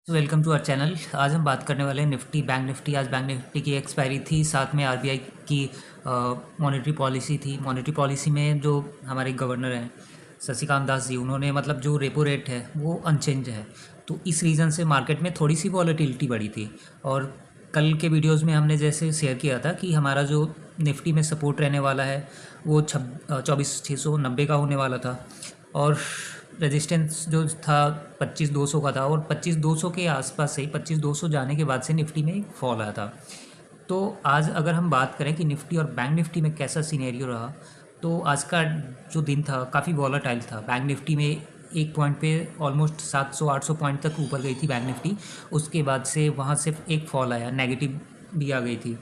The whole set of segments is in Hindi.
Welcome to our channel. आज हम बात करने वाले हैं निफ्टी बैंक निफ्टी। आज बैंक निफ्टी की एक्सपायरी थी, साथ में आरबीआई की मॉनेटरी पॉलिसी थी। मॉनेटरी पॉलिसी में जो हमारे गवर्नर हैं शशिकांत दास जी, उन्होंने मतलब जो रेपो रेट है वो अनचेंज है। तो इस रीज़न से मार्केट में थोड़ी सी वॉलेटिलिटी बढ़ी थी। और कल के वीडियोज़ में हमने जैसे शेयर किया था कि हमारा जो निफ्टी में सपोर्ट रहने वाला है वो 24,690 का होने वाला था, और रेजिस्टेंस जो था 25,200 का था, और 25,200 के आसपास से 25,200 जाने के बाद से निफ्टी में एक फॉल आया था। तो आज अगर हम बात करें कि निफ्टी और बैंक निफ्टी में कैसा सिनेरियो रहा, तो आज का जो दिन था काफ़ी वॉलेटाइल था। बैंक निफ्टी में एक पॉइंट पे ऑलमोस्ट 700-800 पॉइंट तक ऊपर गई थी बैंक निफ्टी। उसके बाद से वहाँ से एक फॉल आया, नेगेटिव भी आ गई थी।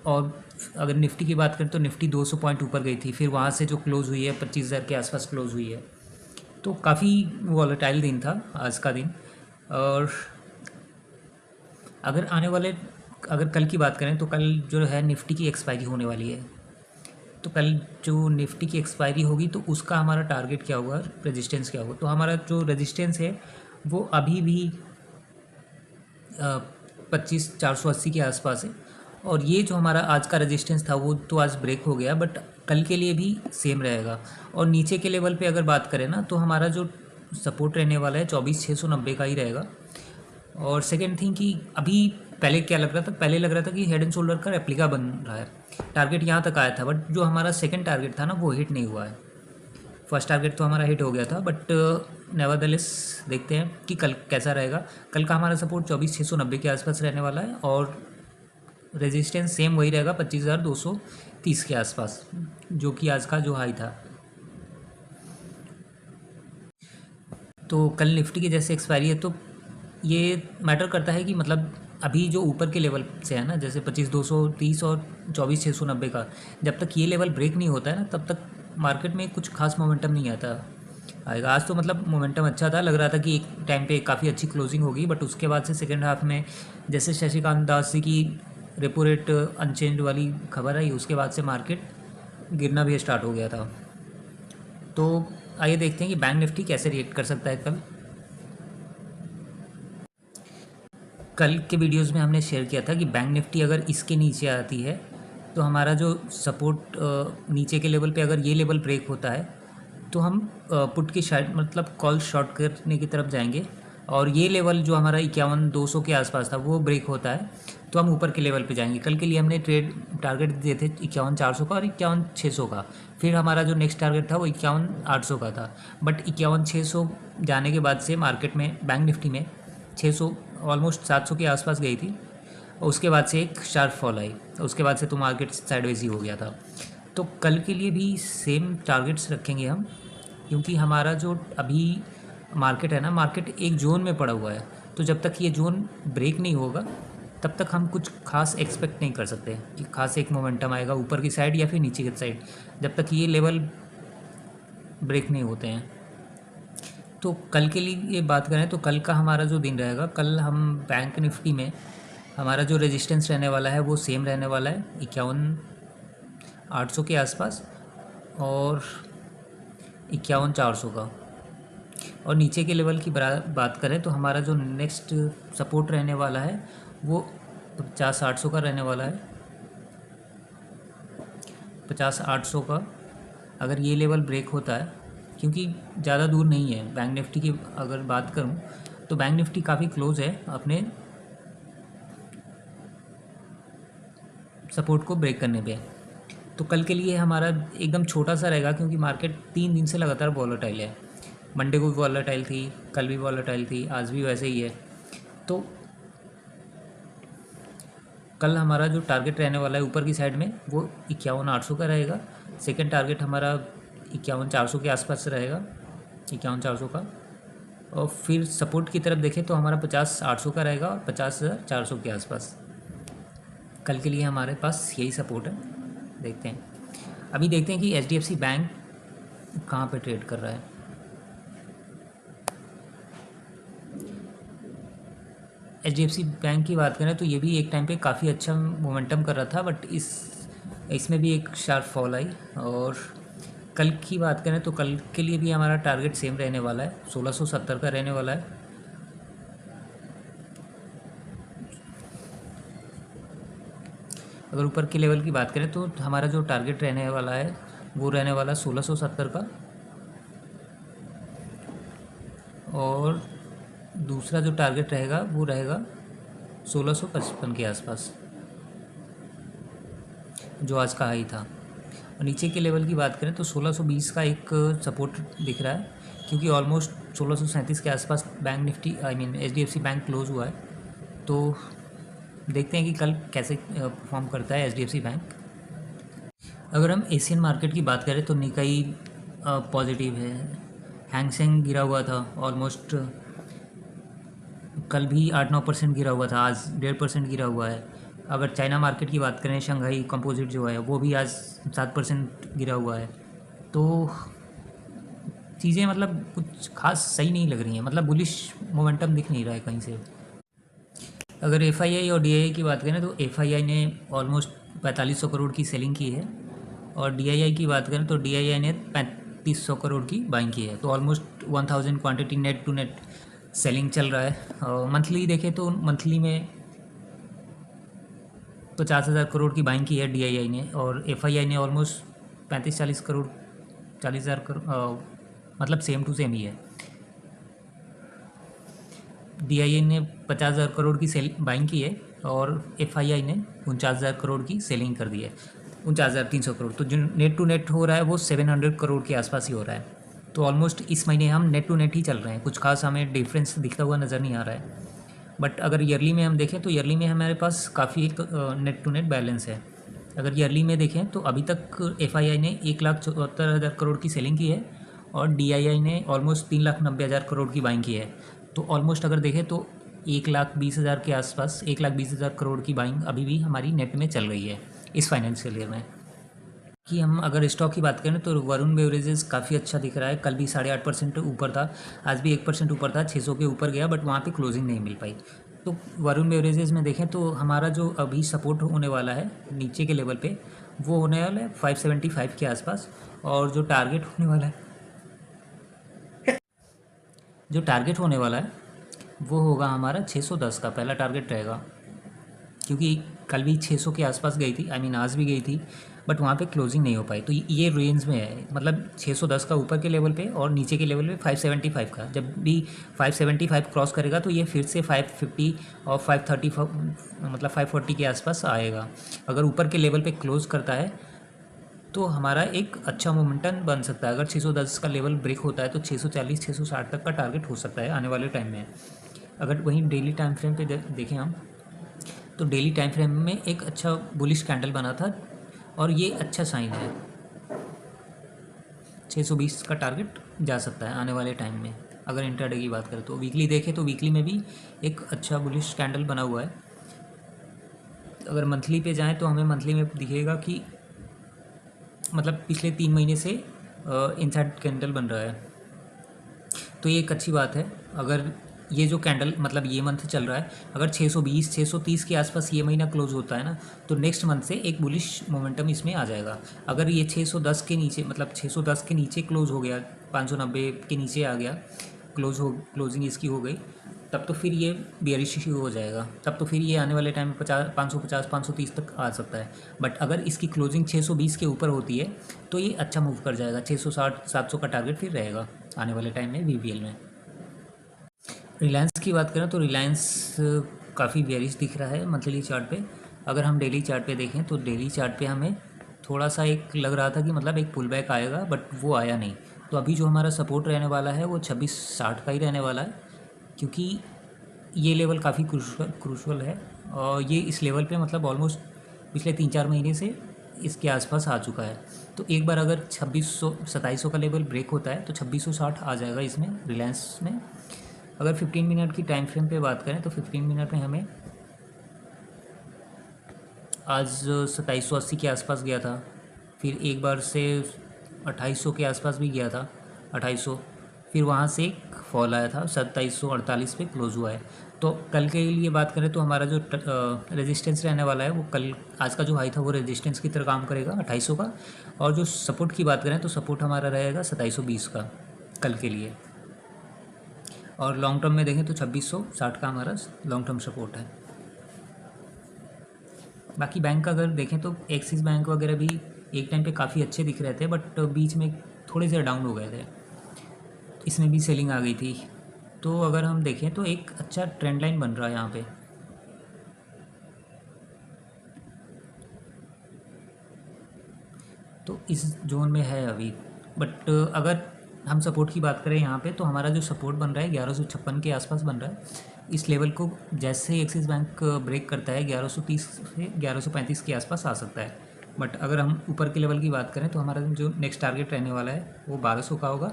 और अगर निफ्टी की बात करें तो निफ्टी 200 पॉइंट ऊपर गई थी, फिर वहाँ से जो क्लोज़ हुई है 25,000 के आसपास क्लोज़ हुई है। तो काफ़ी वॉलेटाइल दिन था आज का दिन। और अगर अगर कल की बात करें तो कल जो है निफ्टी की एक्सपायरी होने वाली है। तो कल जो निफ्टी की एक्सपायरी होगी तो उसका हमारा टारगेट क्या होगा, रेजिस्टेंस क्या होगा। तो हमारा जो रेजिस्टेंस है वो अभी भी 25,480 के आसपास है। और ये जो हमारा आज का रेजिस्टेंस था वो तो आज ब्रेक हो गया, बट कल के लिए भी सेम रहेगा। और नीचे के लेवल पे अगर बात करें ना, तो हमारा जो सपोर्ट रहने वाला है 24,690 का ही रहेगा। और सेकेंड थिंग कि अभी पहले क्या लग रहा था, पहले लग रहा था कि हेड एंड शोल्डर का रेप्लिका बन रहा है, टारगेट यहाँ तक आया था, बट जो हमारा सेकेंड टारगेट था ना वो हिट नहीं हुआ है। फर्स्ट टारगेट तो हमारा हिट हो गया था, बट नेवरदलेस देखते हैं कि कल कैसा रहेगा। कल का हमारा सपोर्ट 24,690 के आसपास रहने वाला है, और रेजिस्टेंस सेम वही रहेगा 25,230 के आसपास, जो कि आज का जो हाई था। तो कल निफ्टी की जैसे एक्सपायरी है, तो ये मैटर करता है कि मतलब अभी जो ऊपर के लेवल से है ना, जैसे 25,230 और 24,690 का, जब तक ये लेवल ब्रेक नहीं होता है ना, तब तक मार्केट में कुछ खास मोमेंटम नहीं आता आएगा। आज तो मतलब मोमेंटम अच्छा था, लग रहा था कि एक टाइम पे काफ़ी अच्छी क्लोजिंग होगी, बट उसके बाद से सेकेंड हाफ में जैसे शशिकांत दास जी की रेपो रेट अनचेंज वाली खबर आई, उसके बाद से मार्केट गिरना भी स्टार्ट हो गया था। तो आइए देखते हैं कि बैंक निफ्टी कैसे रिएक्ट कर सकता है कल। कल के वीडियोस में हमने शेयर किया था कि बैंक निफ्टी अगर इसके नीचे आती है तो हमारा जो सपोर्ट नीचे के लेवल पे अगर ये लेवल ब्रेक होता है तो हम पुट की शायद मतलब कॉल शॉर्ट करने की तरफ जाएंगे। और ये लेवल जो हमारा 51,200 के आसपास था वो ब्रेक होता है तो हम ऊपर के लेवल पे जाएंगे। कल के लिए हमने ट्रेड टारगेट दिए थे 51,400 का और 51,600 का। फिर हमारा जो नेक्स्ट टारगेट था वो 51,800 का था, बट 51,600 जाने के बाद से मार्केट में बैंक निफ्टी में 600 ऑलमोस्ट 700 के आसपास गई थी, और उसके बाद से एक शार्प फॉल आई। उसके बाद से तो मार्केट साइडवेज ही हो गया था। तो कल के लिए भी सेम टारगेट्स रखेंगे हम, क्योंकि हमारा जो अभी मार्केट है ना, मार्केट एक जोन में पड़ा हुआ है। तो जब तक ये जोन ब्रेक नहीं होगा तब तक हम कुछ खास एक्सपेक्ट नहीं कर सकते कि खास एक मोमेंटम आएगा ऊपर की साइड या फिर नीचे की साइड, जब तक ये लेवल ब्रेक नहीं होते हैं। तो कल के लिए ये बात करें तो कल का हमारा जो दिन रहेगा, कल हम बैंक निफ्टी में हमारा जो रेजिस्टेंस रहने वाला है वो सेम रहने वाला है 51,800 के आसपास और 51,400 का। और नीचे के लेवल की बात करें तो हमारा जो नेक्स्ट सपोर्ट रहने वाला है वो 50,800 का रहने वाला है। 50,800 का अगर ये लेवल ब्रेक होता है, क्योंकि ज़्यादा दूर नहीं है बैंक निफ्टी की अगर बात करूं तो बैंक निफ्टी काफ़ी क्लोज़ है अपने सपोर्ट को ब्रेक करने पे। तो कल के लिए हमारा एकदम छोटा सा रहेगा, क्योंकि मार्केट 3 दिन से लगातार वॉलेटाइल है। मंडे को भी वॉलेटाइल थी, कल भी वॉलेटाइल थी, आज भी वैसे ही है। तो कल हमारा जो टारगेट रहने वाला है ऊपर की साइड में वो 51,800 का रहेगा। सेकंड टारगेट हमारा 51,400 के आसपास रहेगा, 51,400 का। और फिर सपोर्ट की तरफ देखें तो हमारा 50,800 का रहेगा और 50,400 के आसपास। कल के लिए हमारे पास यही सपोर्ट है। देखते हैं, अभी देखते हैं कि HDFC बैंक कहाँ पे ट्रेड कर रहा है। HDFC बैंक की बात करें तो ये भी एक टाइम पे काफ़ी अच्छा मोमेंटम कर रहा था, बट इसमें भी एक शार्प फॉल आई। और कल की बात करें तो कल के लिए भी हमारा टारगेट सेम रहने वाला है, 1670 का रहने वाला है। अगर ऊपर के लेवल की बात करें तो हमारा जो टारगेट रहने वाला है वो रहने वाला 1670 का, और दूसरा जो टारगेट रहेगा वो रहेगा 1655 के आसपास, जो आज का हाई था। और नीचे के लेवल की बात करें तो 1620 का एक सपोर्ट दिख रहा है, क्योंकि ऑलमोस्ट 1637 के आसपास bank Nifty HDFC bank close हुआ है। तो देखते हैं कि कल कैसे परफॉर्म करता है HDFC बैंक। अगर हम एशियन मार्केट की बात करें तो निकाई पॉजिटिव है, हैंगसेंग गिरा हुआ था ऑलमोस्ट, कल भी 8-9% गिरा हुआ था, आज 1.5% गिरा हुआ है। अगर चाइना मार्केट की बात करें, शंघाई कंपोजिट जो है वो भी आज 7% गिरा हुआ है। तो चीज़ें मतलब कुछ खास सही नहीं लग रही हैं, मतलब बुलिश मोमेंटम दिख नहीं रहा है कहीं से। अगर FII और DII की बात करें तो FII ने ऑलमोस्ट 4500 करोड़ की सेलिंग की है, और DII की बात करें तो DII ने 3500 करोड़ की बाइंग की है। तो almost 1000 quantity net to net selling चल रहा है। मंथली देखें तो मंथली में 50,000 करोड़ की बाइंग की है DII ने, और FII ने ऑलमोस्ट 35-40 करोड़, 40,000 करोड़, मतलब सेम टू सेम ही है। DII ने 50,000 करोड़ की सेल बाइंग की है, और FII ने 49,000 करोड़ की सेलिंग कर दी है, 49,300 करोड़। तो जो नेट टू नेट हो रहा है वो 700 करोड़ के आसपास ही हो रहा है। तो ऑलमोस्ट इस महीने हम नेट टू नेट ही चल रहे हैं, कुछ खास हमें डिफरेंस दिखता हुआ नज़र नहीं आ रहा है। बट अगर ईयरली में हम देखें तो ईयरली में हमारे पास काफ़ी एक नेट टू नेट बैलेंस है। अगर ईयरली में देखें तो अभी तक FII ने 1,74,000 करोड़ की सेलिंग की है, और DII ने ऑलमोस्ट 3,90,000 करोड़ की बाइंग की है। तो ऑलमोस्ट अगर देखें तो 1,20,000 के आसपास, 1,20,000 करोड़ की बाइंग अभी भी हमारी नेट में चल रही है इस फाइनेंशियल ईयर में। कि हम अगर स्टॉक की बात करें तो वरुण बेवरेजेस काफ़ी अच्छा दिख रहा है, कल भी 8.5% ऊपर था, आज भी 1% ऊपर था, 600 के ऊपर गया, बट वहाँ पे क्लोजिंग नहीं मिल पाई। तो वरुण बेवरेजेस में देखें तो हमारा जो अभी सपोर्ट होने वाला है नीचे के लेवल पे वो होने वाला है 575 के आसपास, और जो टारगेट होने वाला है वो होगा हमारा 610 का पहला टारगेट रहेगा, क्योंकि कल भी 600 के आसपास गई थी, आज भी गई थी, बट वहाँ पे क्लोजिंग नहीं हो पाई। तो ये रेंज में है, मतलब 610 का ऊपर के लेवल पे और नीचे के लेवल पे 575 का। जब भी 575 क्रॉस करेगा तो ये फिर से 550 और 530 मतलब 540 के आसपास आएगा। अगर ऊपर के लेवल पे क्लोज करता है तो हमारा एक अच्छा मोमेंटम बन सकता है। अगर 610 का लेवल ब्रेक होता है तो 640 660 तक का टारगेट हो सकता है आने वाले टाइम में। अगर वहीं डेली टाइम फ्रेम पे देखें हम, तो डेली टाइम फ्रेम में एक अच्छा बुलिश कैंडल बना था, और ये अच्छा साइन है। 620 का टारगेट जा सकता है आने वाले टाइम में। अगर इंट्राडे की बात करें तो वीकली देखें तो वीकली में भी एक अच्छा बुलिश कैंडल बना हुआ है। अगर मंथली पे जाएं तो हमें मंथली में दिखेगा कि मतलब पिछले 3 महीने से इनसाइड कैंडल बन रहा है, तो ये एक अच्छी बात है। अगर ये जो कैंडल मतलब ये मंथ चल रहा है, अगर 620 630 के आसपास ये महीना क्लोज होता है ना, तो नेक्स्ट मंथ से एक बुलिश मोमेंटम इसमें आ जाएगा। अगर ये 610 के नीचे, मतलब 610 के नीचे क्लोज हो गया, 590 के नीचे आ गया, क्लोजिंग इसकी हो गई, तब तो फिर ये बेयरिश इशू हो जाएगा, तब तो फिर ये आने वाले टाइम में 550 530 तक आ सकता है। बट अगर इसकी क्लोजिंग 620 के ऊपर होती है तो ये अच्छा मूव कर जाएगा, 660 700 का टारगेट फिर रहेगा आने वाले टाइम में VBL में। रिलायंस की बात करें तो रिलायंस काफ़ी बेयरिश दिख रहा है मंथली चार्ट पे। अगर हम डेली चार्ट पे देखें तो डेली चार्ट पे हमें थोड़ा सा एक लग रहा था कि मतलब एक पुल बैक आएगा, बट वो आया नहीं। तो अभी जो हमारा सपोर्ट रहने वाला है वो 2660 का ही रहने वाला है, क्योंकि ये लेवल काफ़ी क्रूशल है, और ये इस लेवल पे मतलब ऑलमोस्ट पिछले 3-4 महीने से इसके आसपास आ चुका है। तो एक बार अगर 2600-2700 का लेवल ब्रेक होता है तो 2660 आ जाएगा इसमें, रिलायंस में। अगर 15 मिनट की टाइम फ्रेम पे बात करें तो 15 मिनट में हमें आज 2780 के आसपास गया था, फिर एक बार से 2800 के आसपास भी गया था, 2800, फिर वहाँ से एक फॉल आया था, 2748 पे क्लोज हुआ है। तो कल के लिए बात करें तो हमारा जो रेजिस्टेंस रहने वाला है वो कल, आज का जो हाई था वो रेजिस्टेंस की तरह काम करेगा 2800 का, और जो सपोर्ट की बात करें तो सपोर्ट हमारा रहेगा 2720 का कल के लिए। और लॉन्ग टर्म में देखें तो 2660 का हमारा लॉन्ग टर्म सपोर्ट है। बाकी बैंक का अगर देखें तो एक्सिस बैंक वगैरह भी एक टाइम पे काफ़ी अच्छे दिख रहे थे, बट बीच में थोड़े से डाउन हो गए थे, इसमें भी सेलिंग आ गई थी। तो अगर हम देखें तो एक अच्छा ट्रेंड लाइन बन रहा है यहाँ पे। तो इस जोन में है अभी, बट अगर हम सपोर्ट की बात करें यहाँ पे, तो हमारा जो सपोर्ट बन रहा है 1156 के आसपास बन रहा है। इस लेवल को जैसे ही एक्सिस बैंक ब्रेक करता है 1130 से 1135 के आसपास आ सकता है। बट अगर हम ऊपर के लेवल की बात करें तो हमारा जो नेक्स्ट टारगेट रहने वाला है वो 1200 का होगा,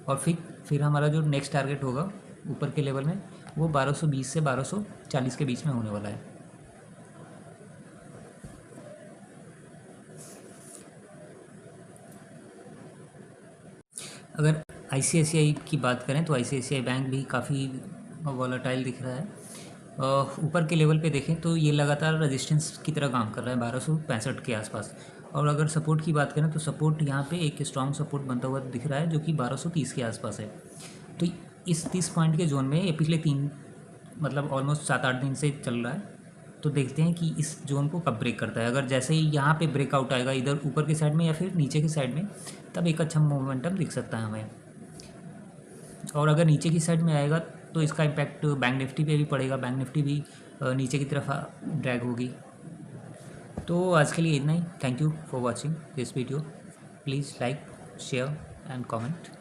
और फिर हमारा जो नेक्स्ट टारगेट होगा ऊपर के लेवल में वो 1220 से 1240 के बीच में होने वाला है। अगर आईसीआईसीआई की बात करें तो आईसीआईसीआई बैंक भी काफ़ी वॉलेटाइल दिख रहा है। ऊपर के लेवल पे देखें तो ये लगातार रेजिस्टेंस की तरह काम कर रहा है 1265 के आसपास। और अगर सपोर्ट की बात करें तो सपोर्ट यहाँ पे एक स्ट्रॉन्ग सपोर्ट बनता हुआ दिख रहा है जो कि 1230 के आसपास है। तो इस 30 पॉइंट के जोन में ये पिछले 3 मतलब ऑलमोस्ट 7-8 दिन से चल रहा है। तो देखते हैं कि इस जोन को कब ब्रेक करता है। अगर जैसे ही यहाँ पे ब्रेकआउट आएगा इधर ऊपर की साइड में या फिर नीचे की साइड में, तब एक अच्छा मोमेंटम दिख सकता है हमें। और अगर नीचे की साइड में आएगा तो इसका इम्पैक्ट बैंक निफ्टी पे भी पड़ेगा, बैंक निफ्टी भी नीचे की तरफ ड्रैग होगी। तो आज के लिए इतना ही। Thank you for watching this video. Please like, share and comment.